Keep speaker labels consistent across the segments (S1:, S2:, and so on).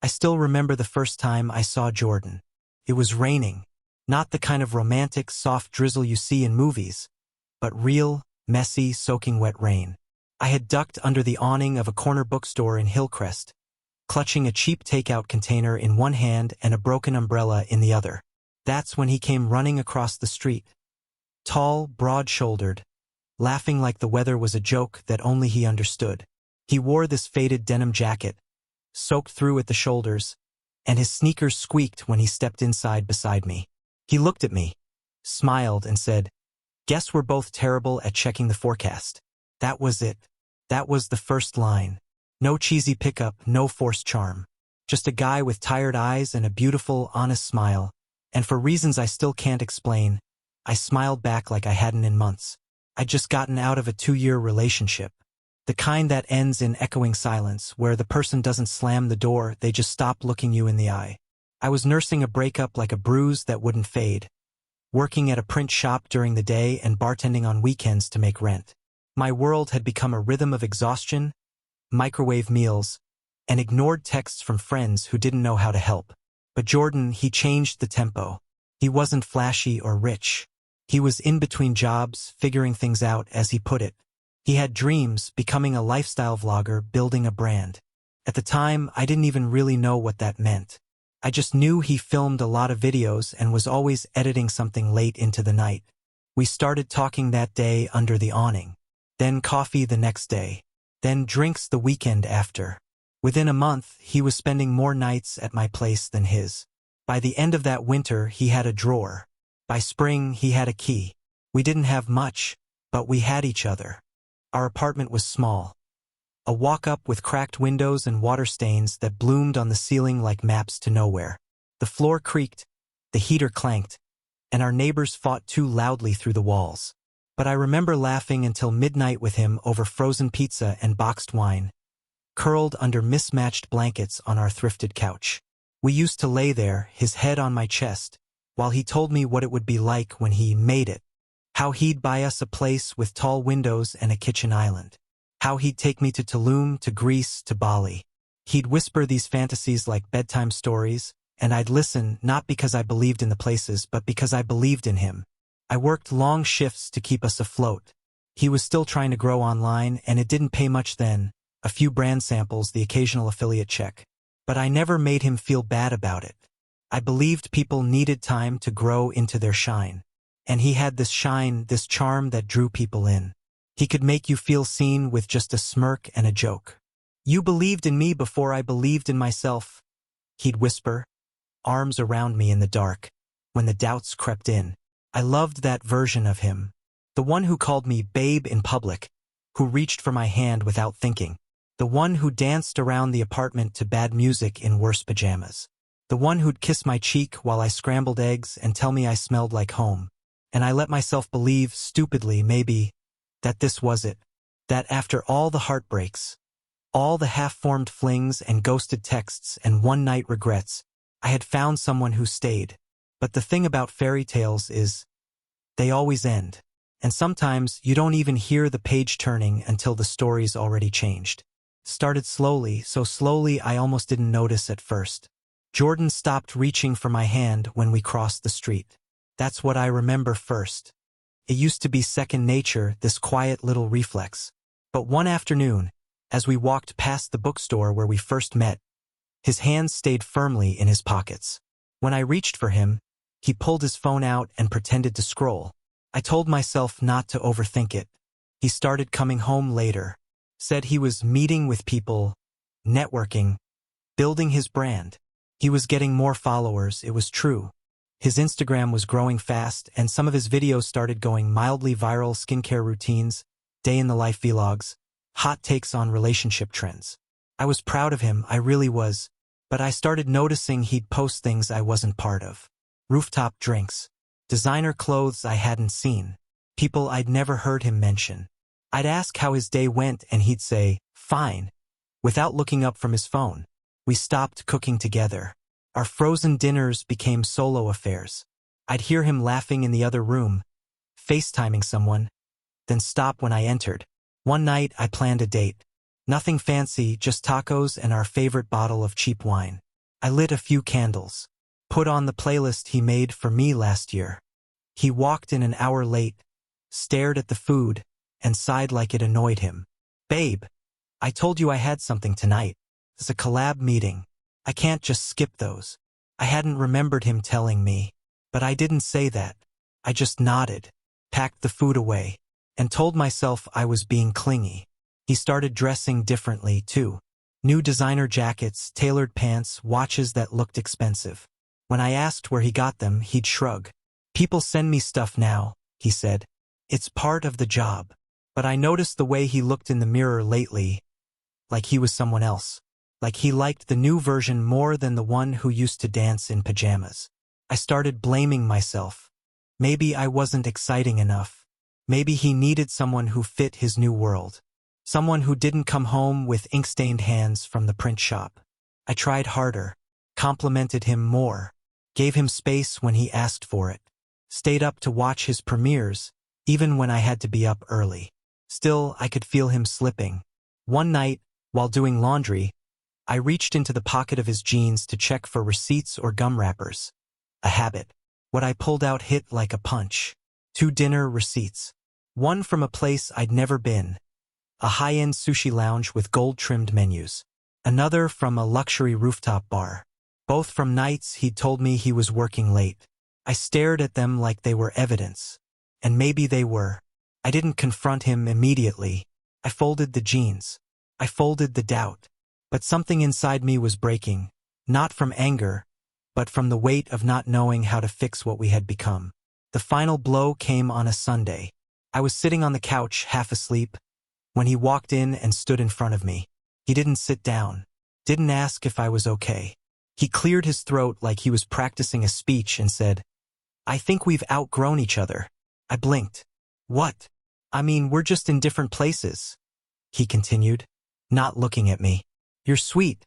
S1: I still remember the first time I saw Jordan. It was raining. Not the kind of romantic, soft drizzle you see in movies, but real, messy, soaking wet rain. I had ducked under the awning of a corner bookstore in Hillcrest, clutching a cheap takeout container in one hand and a broken umbrella in the other. That's when he came running across the street. Tall, broad-shouldered, laughing like the weather was a joke that only he understood. He wore this faded denim jacket, soaked through at the shoulders, and his sneakers squeaked when he stepped inside beside me. He looked at me, smiled, and said, "Guess we're both terrible at checking the forecast." That was it. That was the first line. No cheesy pickup, no forced charm. Just a guy with tired eyes and a beautiful, honest smile. And for reasons I still can't explain, I smiled back like I hadn't in months. I'd just gotten out of a 2-year relationship. The kind that ends in echoing silence, where the person doesn't slam the door, they just stop looking you in the eye. I was nursing a breakup like a bruise that wouldn't fade, working at a print shop during the day and bartending on weekends to make rent. My world had become a rhythm of exhaustion, microwave meals, and ignored texts from friends who didn't know how to help. But Jordan, he changed the tempo. He wasn't flashy or rich. He was in between jobs, figuring things out, as he put it. He had dreams, becoming a lifestyle vlogger, building a brand. At the time, I didn't even really know what that meant. I just knew he filmed a lot of videos and was always editing something late into the night. We started talking that day under the awning. Then coffee the next day. Then drinks the weekend after. Within a month, he was spending more nights at my place than his. By the end of that winter, he had a drawer. By spring, he had a key. We didn't have much, but we had each other. Our apartment was small. A walk-up with cracked windows and water stains that bloomed on the ceiling like maps to nowhere. The floor creaked, the heater clanked, and our neighbors fought too loudly through the walls. But I remember laughing until midnight with him over frozen pizza and boxed wine, curled under mismatched blankets on our thrifted couch. We used to lay there, his head on my chest, while he told me what it would be like when he made it. How he'd buy us a place with tall windows and a kitchen island. How he'd take me to Tulum, to Greece, to Bali. He'd whisper these fantasies like bedtime stories, and I'd listen, not because I believed in the places, but because I believed in him. I worked long shifts to keep us afloat. He was still trying to grow online, and it didn't pay much then, a few brand samples, the occasional affiliate check. But I never made him feel bad about it. I believed people needed time to grow into their shine. And he had this shine, this charm that drew people in. He could make you feel seen with just a smirk and a joke. "You believed in me before I believed in myself," he'd whisper, arms around me in the dark, when the doubts crept in. I loved that version of him. The one who called me babe in public, who reached for my hand without thinking. The one who danced around the apartment to bad music in worse pajamas. The one who'd kiss my cheek while I scrambled eggs and tell me I smelled like home. And I let myself believe, stupidly maybe, that this was it. That after all the heartbreaks, all the half-formed flings and ghosted texts and one-night regrets, I had found someone who stayed. But the thing about fairy tales is, they always end. And sometimes you don't even hear the page turning until the story's already changed. Started slowly, so slowly I almost didn't notice at first. Jordan stopped reaching for my hand when we crossed the street. That's what I remember first. It used to be second nature, this quiet little reflex. But one afternoon, as we walked past the bookstore where we first met, his hands stayed firmly in his pockets. When I reached for him, he pulled his phone out and pretended to scroll. I told myself not to overthink it. He started coming home later. Said he was meeting with people, networking, building his brand. He was getting more followers, it was true. His Instagram was growing fast, and some of his videos started going mildly viral: skincare routines, day-in-the-life vlogs, hot takes on relationship trends. I was proud of him, I really was, but I started noticing he'd post things I wasn't part of. Rooftop drinks, designer clothes I hadn't seen, people I'd never heard him mention. I'd ask how his day went and he'd say, "Fine," without looking up from his phone. We stopped cooking together. Our frozen dinners became solo affairs. I'd hear him laughing in the other room, FaceTiming someone, then stop when I entered. One night I planned a date. Nothing fancy, just tacos and our favorite bottle of cheap wine. I lit a few candles. Put on the playlist he made for me last year. He walked in an hour late, stared at the food, and sighed like it annoyed him. Babe, I told you I had something tonight. It's a collab meeting. I can't just skip those. I hadn't remembered him telling me, but I didn't say that. I just nodded, packed the food away, and told myself I was being clingy. He started dressing differently, too. New designer jackets, tailored pants, watches that looked expensive. When I asked where he got them, he'd shrug. People send me stuff now, he said. It's part of the job. But I noticed the way he looked in the mirror lately, like he was someone else. Like he liked the new version more than the one who used to dance in pajamas. I started blaming myself. Maybe I wasn't exciting enough. Maybe he needed someone who fit his new world. Someone who didn't come home with ink-stained hands from the print shop. I tried harder, complimented him more, gave him space when he asked for it, stayed up to watch his premieres, even when I had to be up early. Still, I could feel him slipping. One night, while doing laundry, I reached into the pocket of his jeans to check for receipts or gum wrappers. A habit. What I pulled out hit like a punch. 2 dinner receipts. One from a place I'd never been. A high-end sushi lounge with gold-trimmed menus. Another from a luxury rooftop bar. Both from nights he'd told me he was working late. I stared at them like they were evidence. And maybe they were. I didn't confront him immediately. I folded the jeans. I folded the doubt. But something inside me was breaking, not from anger, but from the weight of not knowing how to fix what we had become. The final blow came on a Sunday. I was sitting on the couch, half asleep, when he walked in and stood in front of me. He didn't sit down, didn't ask if I was okay. He cleared his throat like he was practicing a speech and said, "I think we've outgrown each other." I blinked. "What?" "I mean, we're just in different places," he continued, not looking at me. "You're sweet,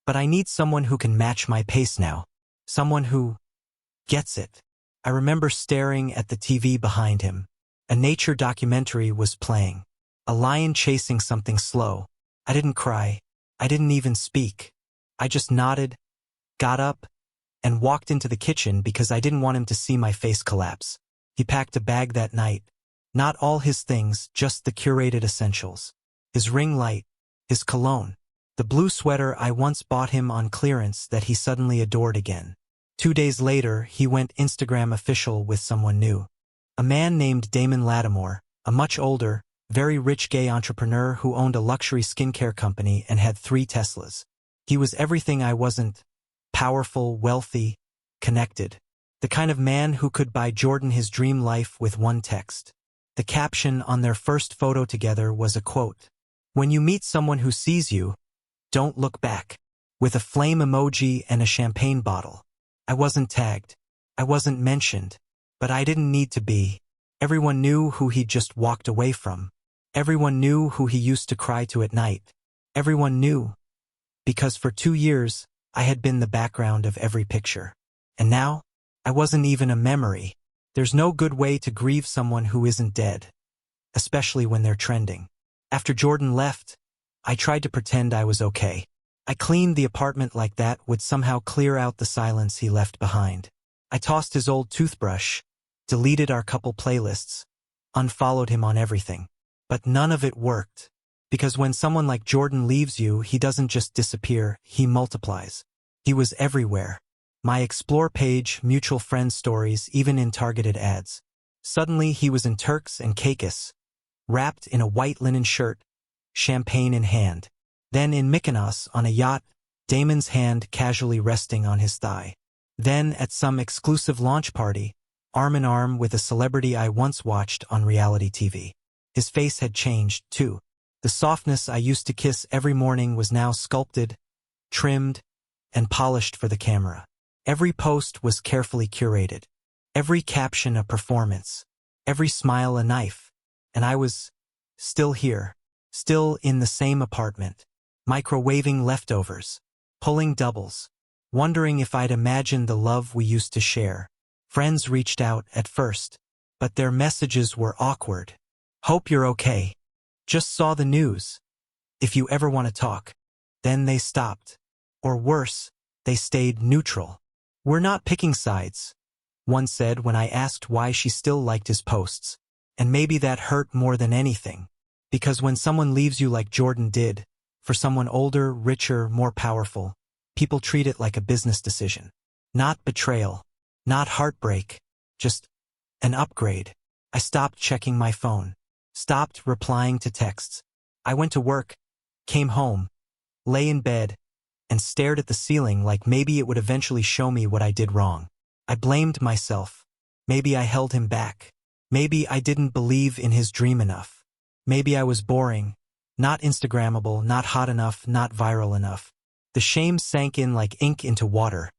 S1: but I need someone who can match my pace now. Someone who gets it." I remember staring at the TV behind him. A nature documentary was playing. A lion chasing something slow. I didn't cry. I didn't even speak. I just nodded, got up, and walked into the kitchen because I didn't want him to see my face collapse. He packed a bag that night. Not all his things, just the curated essentials. His ring light, his cologne. The blue sweater I once bought him on clearance that he suddenly adored again. 2 days later, he went Instagram official with someone new. A man named Damon Lattimore, a much older, very rich gay entrepreneur who owned a luxury skincare company and had 3 Teslas. He was everything I wasn't: powerful, wealthy, connected. The kind of man who could buy Jordan his dream life with one text. The caption on their first photo together was a quote. "When you meet someone who sees you, don't look back," with a flame emoji and a champagne bottle. I wasn't tagged. I wasn't mentioned. But I didn't need to be. Everyone knew who he just walked away from. Everyone knew who he used to cry to at night. Everyone knew. Because for 2 years, I had been the background of every picture. And now, I wasn't even a memory. There's no good way to grieve someone who isn't dead. Especially when they're trending. After Jordan left, I tried to pretend I was okay. I cleaned the apartment like that would somehow clear out the silence he left behind. I tossed his old toothbrush, deleted our couple playlists, unfollowed him on everything. But none of it worked. Because when someone like Jordan leaves you, he doesn't just disappear, he multiplies. He was everywhere. My Explore page, mutual friend stories, even in targeted ads. Suddenly he was in Turks and Caicos, wrapped in a white linen shirt, champagne in hand. Then in Mykonos on a yacht, Damon's hand casually resting on his thigh. Then at some exclusive launch party, arm in arm with a celebrity I once watched on reality TV. His face had changed, too. The softness I used to kiss every morning was now sculpted, trimmed, and polished for the camera. Every post was carefully curated. Every caption a performance. Every smile a knife. And I was still here, still in the same apartment, microwaving leftovers, pulling doubles, wondering if I'd imagined the love we used to share. Friends reached out at first, but their messages were awkward. "Hope you're okay. Just saw the news. If you ever want to talk." Then they stopped. Or worse, They stayed neutral. "We're not picking sides," one said when I asked why she still liked his posts. And maybe that hurt more than anything. Because when someone leaves you like Jordan did, for someone older, richer, more powerful, people treat it like a business decision. Not betrayal. Not heartbreak. Just an upgrade. I stopped checking my phone. Stopped replying to texts. I went to work, came home, lay in bed, and stared at the ceiling like maybe it would eventually show me what I did wrong. I blamed myself. Maybe I held him back. Maybe I didn't believe in his dream enough. Maybe I was boring, not Instagrammable, not hot enough, not viral enough. The shame sank in like ink into water.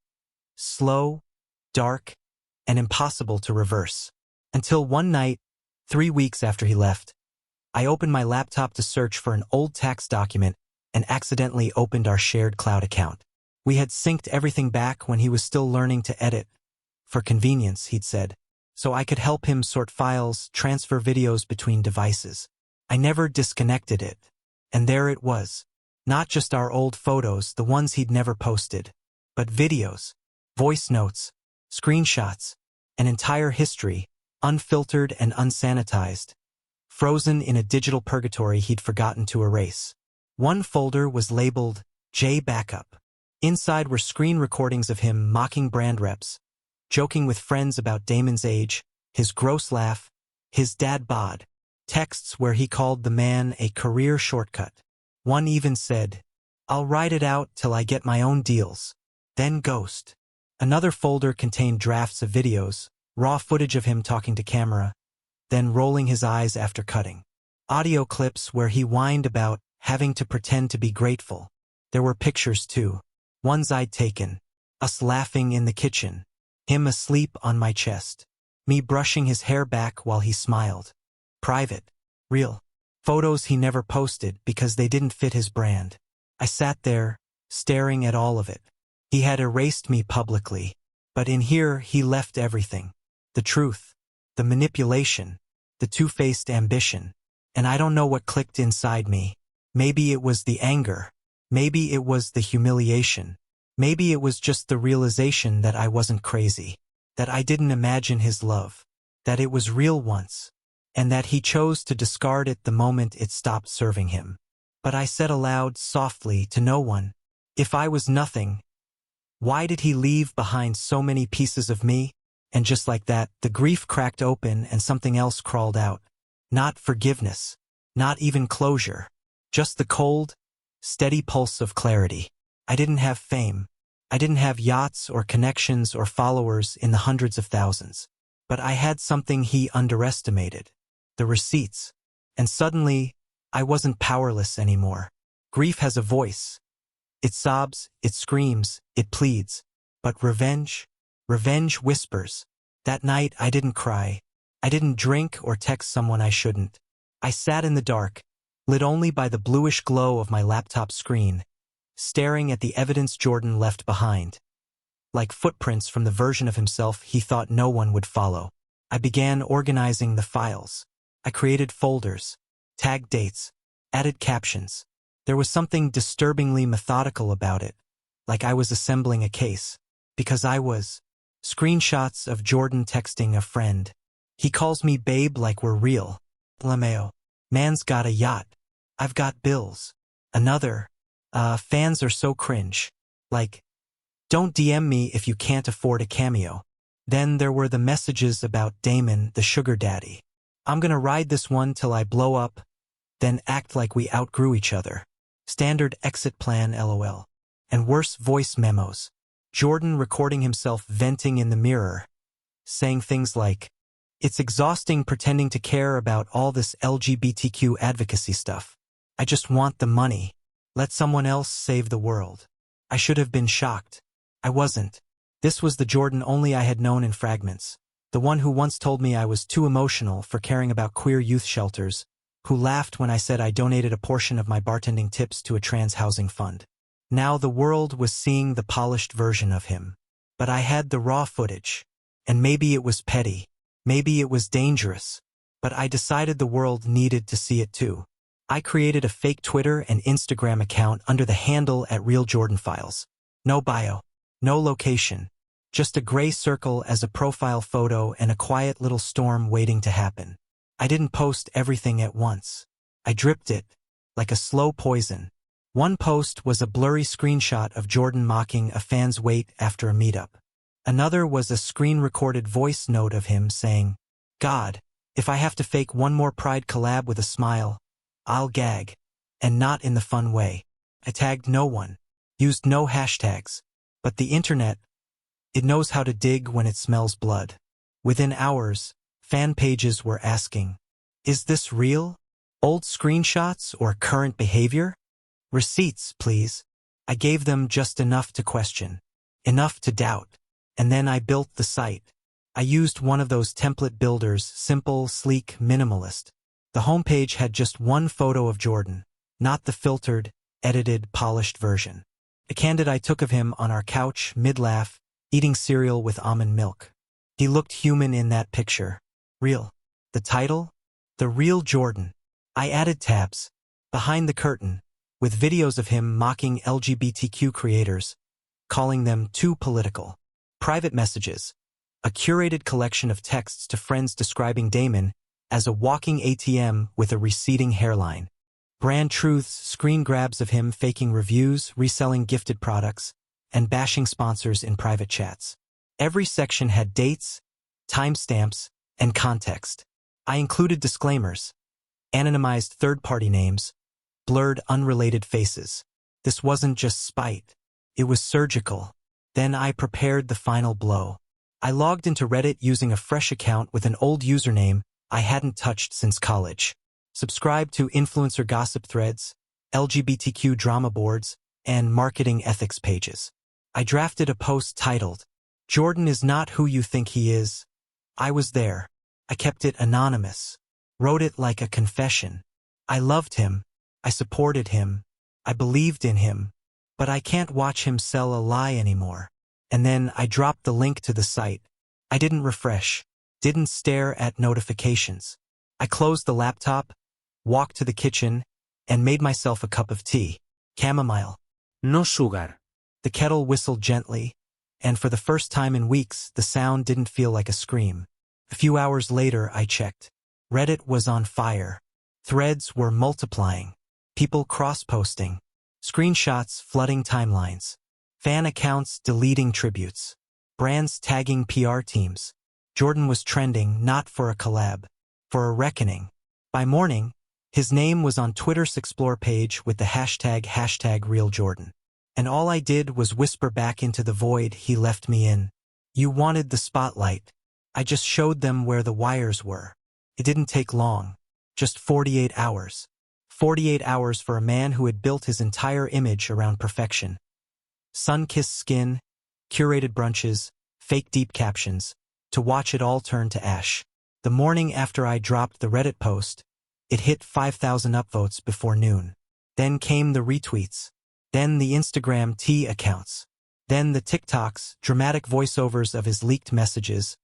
S1: Slow, dark, and impossible to reverse. Until one night, 3 weeks after he left, I opened my laptop to search for an old tax document and accidentally opened our shared cloud account. We had synced everything back when he was still learning to edit. For convenience, he'd said, so I could help him sort files, transfer videos between devices. I never disconnected it. And there it was. Not just our old photos, the ones he'd never posted, but videos, voice notes, screenshots, an entire history, unfiltered and unsanitized, frozen in a digital purgatory he'd forgotten to erase. One folder was labeled J Backup. Inside were screen recordings of him mocking brand reps, joking with friends about Damon's age, his gross laugh, his dad bod, texts where he called the man a career shortcut. One even said, "I'll ride it out till I get my own deals." Then ghost. Another folder contained drafts of videos, raw footage of him talking to camera, then rolling his eyes after cutting. Audio clips where he whined about having to pretend to be grateful. There were pictures too. Ones I'd taken. Us laughing in the kitchen. Him asleep on my chest. Me brushing his hair back while he smiled. Private. Real. Photos he never posted because they didn't fit his brand. I sat there, staring at all of it. He had erased me publicly. But in here he left everything. The truth. The manipulation. The two-faced ambition. And I don't know what clicked inside me. Maybe it was the anger. Maybe it was the humiliation. Maybe it was just the realization that I wasn't crazy. That I didn't imagine his love. That it was real once. And that he chose to discard it the moment it stopped serving him. But I said aloud, softly, to no one, if I was nothing, why did he leave behind so many pieces of me? And just like that, the grief cracked open and something else crawled out. Not forgiveness. Not even closure. Just the cold, steady pulse of clarity. I didn't have fame. I didn't have yachts or connections or followers in the hundreds of thousands. But I had something he underestimated. The receipts. And suddenly, I wasn't powerless anymore. Grief has a voice. It sobs, it screams, it pleads. But revenge whispers. That night I didn't cry. I didn't drink or text someone I shouldn't. I sat in the dark, lit only by the bluish glow of my laptop screen, staring at the evidence Jordan left behind. Like footprints from the version of himself he thought no one would follow. I began organizing the files. I created folders, tagged dates, added captions. There was something disturbingly methodical about it, like I was assembling a case. Because I was. Screenshots of Jordan texting a friend. He calls me babe like we're real. Lameo. Man's got a yacht. I've got bills. Another. Fans are so cringe. Like, don't DM me if you can't afford a cameo. Then there were the messages about Damon, the sugar daddy. I'm gonna ride this one till I blow up, then act like we outgrew each other. Standard exit plan LOL. And worse, voice memos. Jordan recording himself venting in the mirror, saying things like, "It's exhausting pretending to care about all this LGBTQ advocacy stuff. I just want the money. Let someone else save the world." I should have been shocked. I wasn't. This was the Jordan only I had known in fragments. The one who once told me I was too emotional for caring about queer youth shelters, who laughed when I said I donated a portion of my bartending tips to a trans housing fund. Now the world was seeing the polished version of him. But I had the raw footage. And maybe it was petty. Maybe it was dangerous. But I decided the world needed to see it too. I created a fake Twitter and Instagram account under the handle @RealJordanFiles. No bio. No location. Just a gray circle as a profile photo and a quiet little storm waiting to happen. I didn't post everything at once. I dripped it, like a slow poison. One post was a blurry screenshot of Jordan mocking a fan's wait after a meetup. Another was a screen-recorded voice note of him saying, "God, if I have to fake one more Pride collab with a smile, I'll gag." And not in the fun way. I tagged no one, used no hashtags. But the internet, it knows how to dig when it smells blood. Within hours, fan pages were asking, "Is this real? Old screenshots or current behavior? Receipts, please." I gave them just enough to question, enough to doubt. And then I built the site. I used one of those template builders, simple, sleek, minimalist. The homepage had just one photo of Jordan, not the filtered, edited, polished version. A candid I took of him on our couch, mid-laugh, eating cereal with almond milk. He looked human in that picture. Real. The title? The Real Jordan. I added tabs. Behind the curtain, with videos of him mocking LGBTQ creators, calling them too political. Private messages. A curated collection of texts to friends describing Damon as a walking ATM with a receding hairline. Brand truths, screen grabs of him faking reviews, reselling gifted products, and bashing sponsors in private chats. Every section had dates, timestamps, and context. I included disclaimers, anonymized third-party names, blurred unrelated faces. This wasn't just spite. It was surgical. Then I prepared the final blow. I logged into Reddit using a fresh account with an old username I hadn't touched since college. Subscribed to influencer gossip threads, LGBTQ drama boards, and marketing ethics pages. I drafted a post titled, "Jordan is not who you think he is." I was there. I kept it anonymous. Wrote it like a confession. I loved him. I supported him. I believed in him. But I can't watch him sell a lie anymore. And then I dropped the link to the site. I didn't refresh. Didn't stare at notifications. I closed the laptop, walked to the kitchen, and made myself a cup of tea. Chamomile.
S2: No sugar.
S1: The kettle whistled gently, and for the first time in weeks, the sound didn't feel like a scream. A few hours later, I checked. Reddit was on fire. Threads were multiplying. People cross-posting. Screenshots flooding timelines. Fan accounts deleting tributes. Brands tagging PR teams. Jordan was trending not for a collab, for a reckoning. By morning, his name was on Twitter's Explore page with the hashtag #RealJordan. And all I did was whisper back into the void he left me in. "You wanted the spotlight. I just showed them where the wires were." It didn't take long. Just 48 hours. 48 hours for a man who had built his entire image around perfection. Sun-kissed skin, curated brunches, fake deep captions, to watch it all turn to ash. The morning after I dropped the Reddit post, it hit 5,000 upvotes before noon. Then came the retweets. Then the Instagram T accounts. Then the TikToks, dramatic voiceovers of his leaked messages,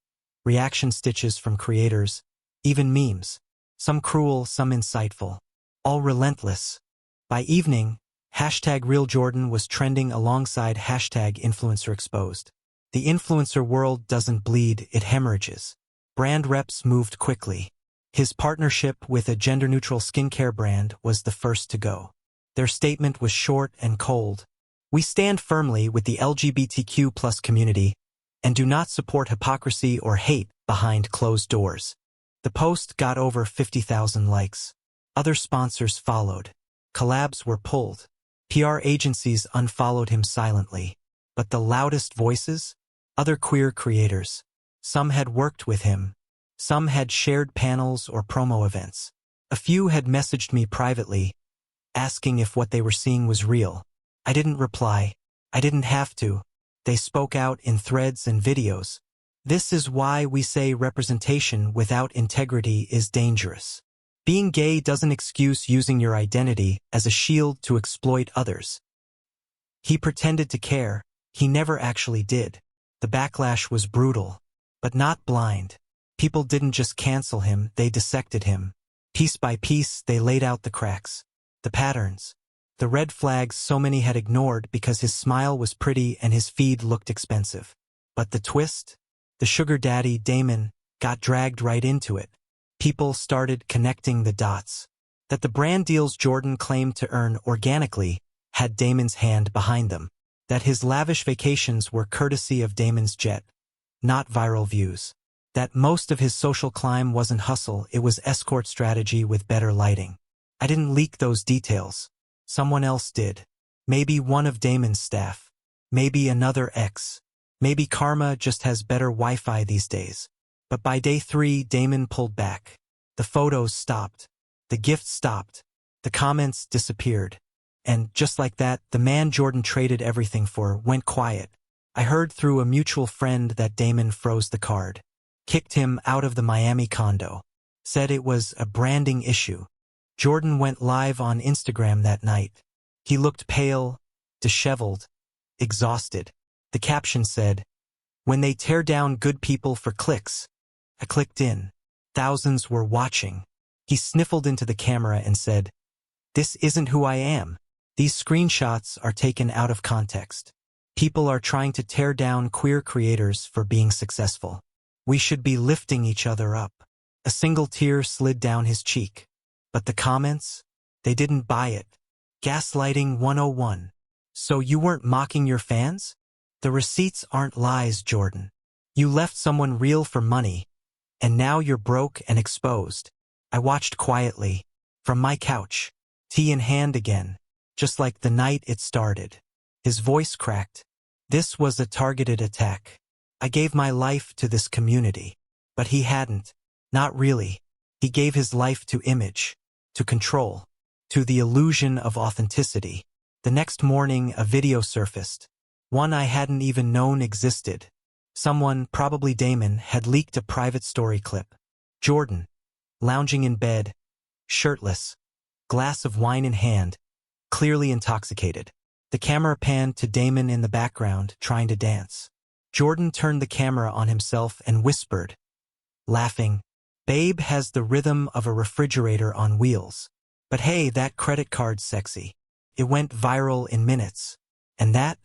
S1: reaction stitches from creators, even memes. Some cruel, some insightful. All relentless. By evening, #RealJordan was trending alongside #InfluencerExposed. The influencer world doesn't bleed, it hemorrhages. Brand reps moved quickly. His partnership with a gender-neutral skincare brand was the first to go. Their statement was short and cold. "We stand firmly with the LGBTQ+ community and do not support hypocrisy or hate behind closed doors." The post got over 50,000 likes. Other sponsors followed. Collabs were pulled. PR agencies unfollowed him silently. But the loudest voices? Other queer creators. Some had worked with him. Some had shared panels or promo events. A few had messaged me privately, asking if what they were seeing was real. I didn't reply. I didn't have to. They spoke out in threads and videos. This is why we say representation without integrity is dangerous. Being gay doesn't excuse using your identity as a shield to exploit others. He pretended to care. He never actually did. The backlash was brutal, but not blind. People didn't just cancel him, they dissected him. Piece by piece, they laid out the cracks, the patterns. The red flags so many had ignored because his smile was pretty and his feed looked expensive. But the twist? The sugar daddy, Damon, got dragged right into it. People started connecting the dots. That the brand deals Jordan claimed to earn organically had Damon's hand behind them. That his lavish vacations were courtesy of Damon's jet, not viral views. That most of his social climb wasn't hustle, it was escort strategy with better lighting. I didn't leak those details. Someone else did. Maybe one of Damon's staff. Maybe another ex. Maybe karma just has better Wi-Fi these days. But by day 3, Damon pulled back. The photos stopped. The gifts stopped. The comments disappeared. And just like that, the man Jordan traded everything for went quiet. I heard through a mutual friend that Damon froze the card. Kicked him out of the Miami condo. Said it was a branding issue. Jordan went live on Instagram that night. He looked pale, disheveled, exhausted. The caption said, "When they tear down good people for clicks." I clicked in. Thousands were watching. He sniffled into the camera and said, "This isn't who I am. These screenshots are taken out of context. People are trying to tear down queer creators for being successful. We should be lifting each other up." A single tear slid down his cheek. But the comments? They didn't buy it. Gaslighting 101. So you weren't mocking your fans? The receipts aren't lies, Jordan. You left someone real for money, and now you're broke and exposed. I watched quietly, from my couch, tea in hand again, just like the night it started. His voice cracked. This was a targeted attack. I gave my life to this community. But he hadn't. Not really. He gave his life to image, to control, to the illusion of authenticity. The next morning, a video surfaced. One I hadn't even known existed. Someone, probably Damon, had leaked a private story clip. Jordan, lounging in bed, shirtless, glass of wine in hand, clearly intoxicated. The camera panned to Damon in the background, trying to dance. Jordan turned the camera on himself and whispered, laughing, "Babe has the rhythm of a refrigerator on wheels. But hey, that credit card's sexy." It went viral in minutes. And that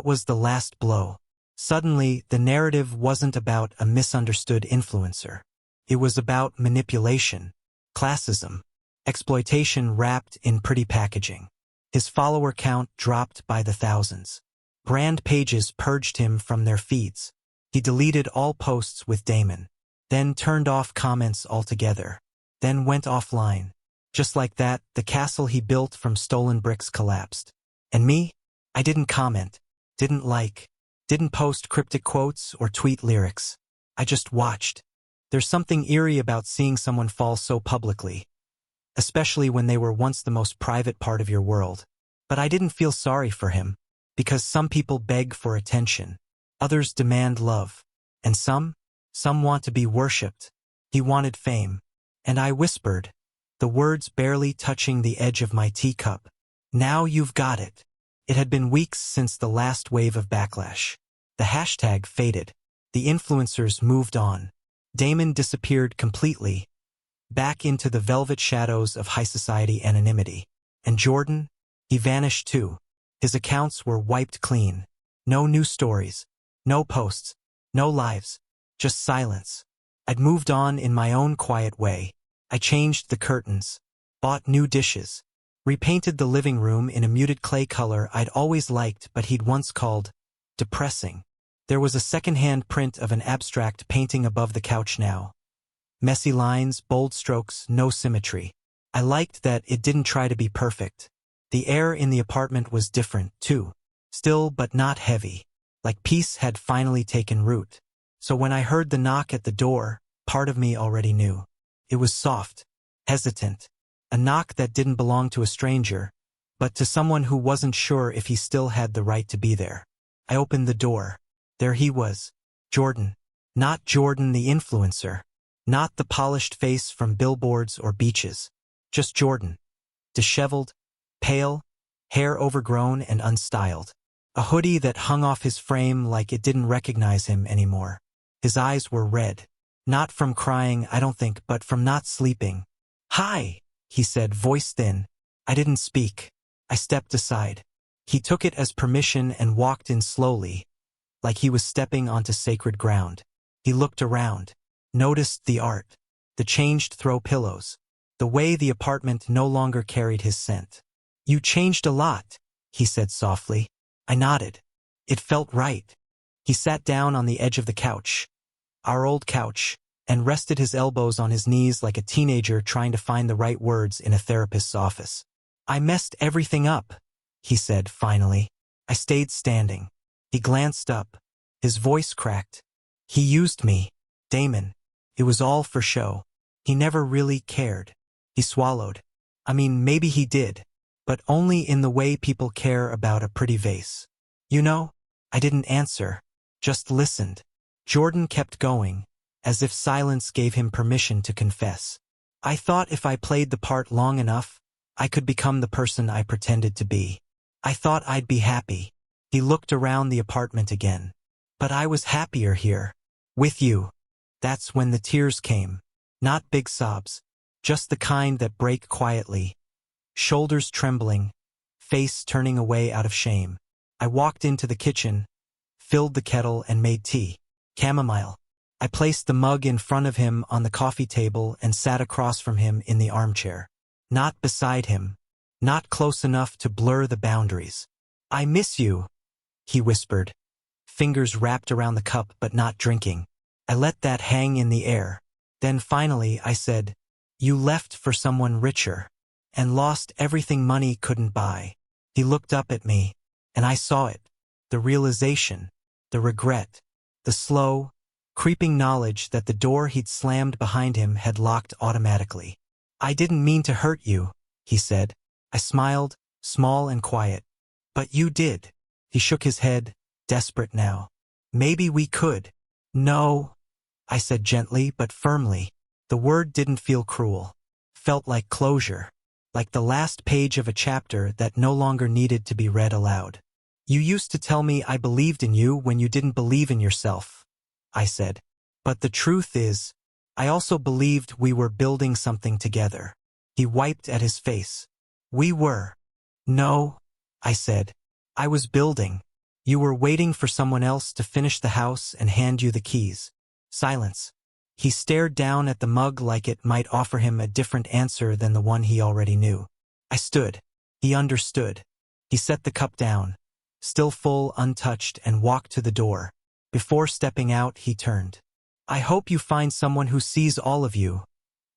S1: was the last blow. Suddenly, the narrative wasn't about a misunderstood influencer. It was about manipulation, classism, exploitation wrapped in pretty packaging. His follower count dropped by the thousands. Brand pages purged him from their feeds. He deleted all posts with Damon, then turned off comments altogether, then went offline. Just like that, the castle he built from stolen bricks collapsed. And me? I didn't comment, didn't like, didn't post cryptic quotes or tweet lyrics. I just watched. There's something eerie about seeing someone fall so publicly, especially when they were once the most private part of your world. But I didn't feel sorry for him, because some people beg for attention, others demand love, and some want to be worshipped. He wanted fame, and I whispered, the words barely touching the edge of my teacup, "Now you've got it." It had been weeks since the last wave of backlash. The hashtag faded. The influencers moved on. Damon disappeared completely, back into the velvet shadows of high society anonymity. And Jordan? He vanished too. His accounts were wiped clean. No new stories, no posts, no lives, just silence. I'd moved on in my own quiet way. I changed the curtains, bought new dishes, repainted the living room in a muted clay color I'd always liked but he'd once called depressing. There was a second-hand print of an abstract painting above the couch now. Messy lines, bold strokes, no symmetry. I liked that it didn't try to be perfect. The air in the apartment was different, too. Still but not heavy, like peace had finally taken root. So when I heard the knock at the door, part of me already knew. It was soft, hesitant, a knock that didn't belong to a stranger, but to someone who wasn't sure if he still had the right to be there. I opened the door. There he was, Jordan. Not Jordan the influencer. Not the polished face from billboards or beaches. Just Jordan. Disheveled, pale, hair overgrown and unstyled. A hoodie that hung off his frame like it didn't recognize him anymore. His eyes were red. Not from crying, I don't think, but from not sleeping. "Hi," he said, voice thin. I didn't speak. I stepped aside. He took it as permission and walked in slowly, like he was stepping onto sacred ground. He looked around, noticed the art, the changed throw pillows, the way the apartment no longer carried his scent. "You changed a lot," he said softly. I nodded. It felt right. He sat down on the edge of the couch, our old couch, and rested his elbows on his knees like a teenager trying to find the right words in a therapist's office. "I messed everything up," he said finally. I stayed standing. He glanced up. His voice cracked. "He used me, Damon. It was all for show. He never really cared." He swallowed. "I mean, maybe he did, but only in the way people care about a pretty vase. You know?" I didn't answer, just listened. Jordan kept going, as if silence gave him permission to confess. "I thought if I played the part long enough, I could become the person I pretended to be. I thought I'd be happy." He looked around the apartment again. "But I was happier here. With you." That's when the tears came. Not big sobs, just the kind that break quietly. Shoulders trembling, face turning away out of shame. I walked into the kitchen, filled the kettle and made tea. Chamomile. I placed the mug in front of him on the coffee table and sat across from him in the armchair. Not beside him, not close enough to blur the boundaries. "I miss you," he whispered, fingers wrapped around the cup but not drinking. I let that hang in the air. Then finally I said, "You left for someone richer, and lost everything money couldn't buy." He looked up at me, and I saw it. The realization, the regret, the slow, creeping knowledge that the door he'd slammed behind him had locked automatically. "I didn't mean to hurt you," he said. I smiled, small and quiet. "But you did." He shook his head, desperate now. "Maybe we could." "No," I said gently but firmly. The word didn't feel cruel. Felt like closure, like the last page of a chapter that no longer needed to be read aloud. "You used to tell me I believed in you when you didn't believe in yourself," I said. "But the truth is, I also believed we were building something together." He wiped at his face. "We were." "No," I said. "I was building. You were waiting for someone else to finish the house and hand you the keys." Silence. He stared down at the mug like it might offer him a different answer than the one he already knew. I stood. He understood. He set the cup down, still full, untouched, and walked to the door. Before stepping out, he turned. "I hope you find someone who sees all of you,"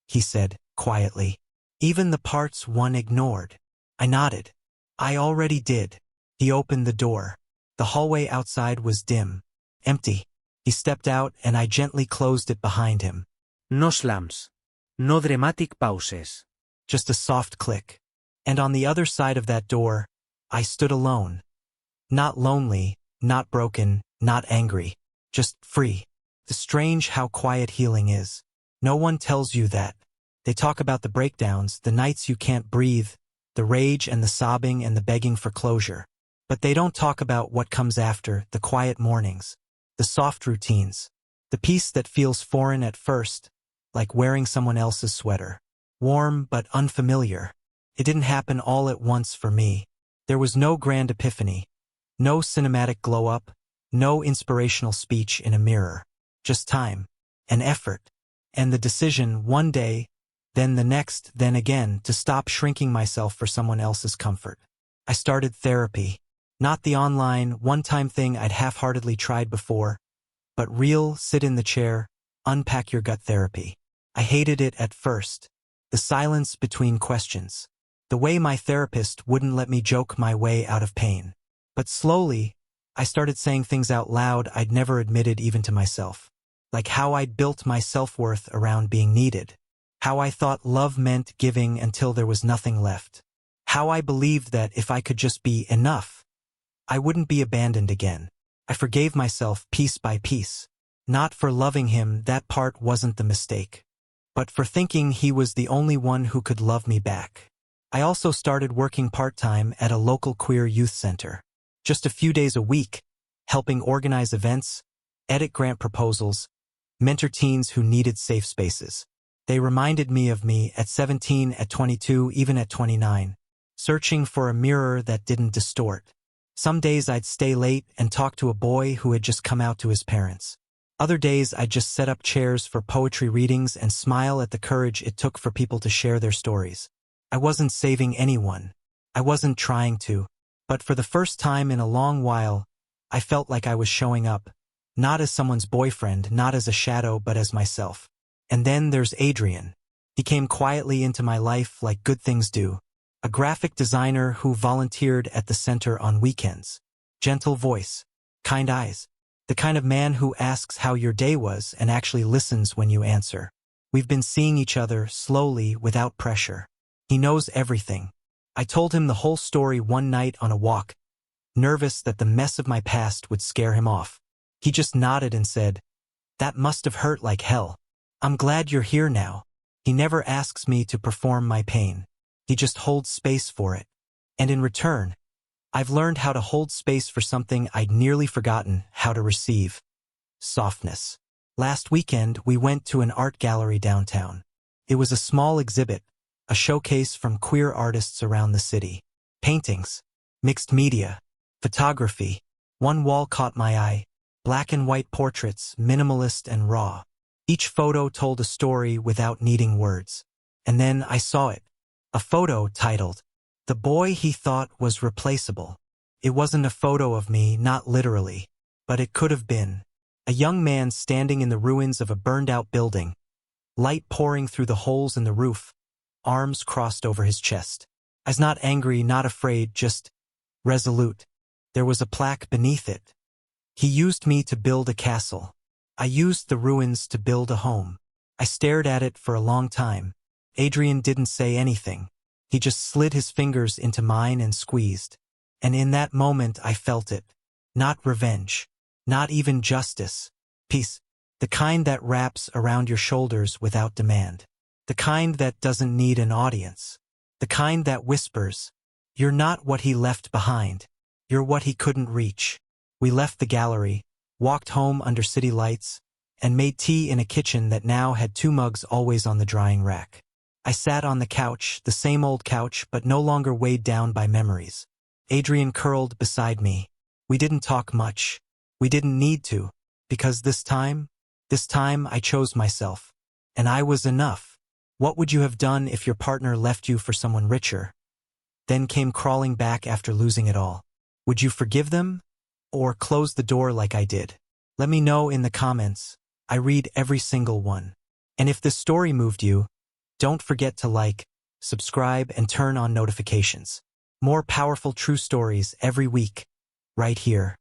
S1: he said, quietly. "Even the parts one ignored." I nodded. "I already did." He opened the door. The hallway outside was dim, empty. He stepped out and I gently closed it behind him.
S2: No slams. No dramatic pauses.
S1: Just a soft click. And on the other side of that door, I stood alone. Not lonely, not broken, not angry. Just free. The strange how quiet healing is. No one tells you that. They talk about the breakdowns, the nights you can't breathe, the rage and the sobbing and the begging for closure. But they don't talk about what comes after, the quiet mornings, the soft routines, the peace that feels foreign at first, like wearing someone else's sweater. Warm but unfamiliar. It didn't happen all at once for me. There was no grand epiphany, no cinematic glow-up, no inspirational speech in a mirror. Just time, and effort, and the decision one day, then the next, then again, to stop shrinking myself for someone else's comfort. I started therapy. Not the online, one-time thing I'd half-heartedly tried before, but real, sit in the chair, unpack your gut therapy. I hated it at first. The silence between questions. The way my therapist wouldn't let me joke my way out of pain. But slowly, I started saying things out loud I'd never admitted even to myself. Like how I'd built my self-worth around being needed. How I thought love meant giving until there was nothing left. How I believed that if I could just be enough, I wouldn't be abandoned again. I forgave myself piece by piece. Not for loving him, that part wasn't the mistake. But for thinking he was the only one who could love me back. I also started working part-time at a local queer youth center. Just a few days a week, helping organize events, edit grant proposals, mentor teens who needed safe spaces. They reminded me of me at 17, at 22, even at 29. searching for a mirror that didn't distort. Some days I'd stay late and talk to a boy who had just come out to his parents. Other days I'd just set up chairs for poetry readings and smile at the courage it took for people to share their stories. I wasn't saving anyone. I wasn't trying to. But for the first time in a long while, I felt like I was showing up. Not as someone's boyfriend, not as a shadow, but as myself. And then there's Adrian. He came quietly into my life like good things do. A graphic designer who volunteered at the center on weekends. Gentle voice, kind eyes. The kind of man who asks how your day was and actually listens when you answer. We've been seeing each other slowly without pressure. He knows everything. I told him the whole story one night on a walk, nervous that the mess of my past would scare him off. He just nodded and said, "That must have hurt like hell. I'm glad you're here now." He never asks me to perform my pain. He just holds space for it. And in return, I've learned how to hold space for something I'd nearly forgotten how to receive. Softness. Last weekend, we went to an art gallery downtown. It was a small exhibit, a showcase from queer artists around the city. Paintings, mixed media, photography. One wall caught my eye. Black and white portraits, minimalist and raw. Each photo told a story without needing words. And then I saw it. A photo titled, "The Boy He Thought Was Replaceable." It wasn't a photo of me, not literally, but it could have been. A young man standing in the ruins of a burned-out building, light pouring through the holes in the roof, arms crossed over his chest. I was not angry, not afraid, just resolute. There was a plaque beneath it. He used me to build a castle. I used the ruins to build a home. I stared at it for a long time. Adrian didn't say anything. He just slid his fingers into mine and squeezed. And in that moment I felt it. Not revenge. Not even justice. Peace. The kind that wraps around your shoulders without demand. The kind that doesn't need an audience. The kind that whispers, "You're not what he left behind. You're what he couldn't reach." We left the gallery, walked home under city lights, and made tea in a kitchen that now had 2 mugs always on the drying rack. I sat on the couch, the same old couch, but no longer weighed down by memories. Adrian curled beside me. We didn't talk much. We didn't need to, because this time I chose myself. And I was enough. What would you have done if your partner left you for someone richer? Then came crawling back after losing it all. Would you forgive them? Or close the door like I did? Let me know in the comments. I read every single one. And if this story moved you, don't forget to like, subscribe, and turn on notifications. More powerful true stories every week, right here.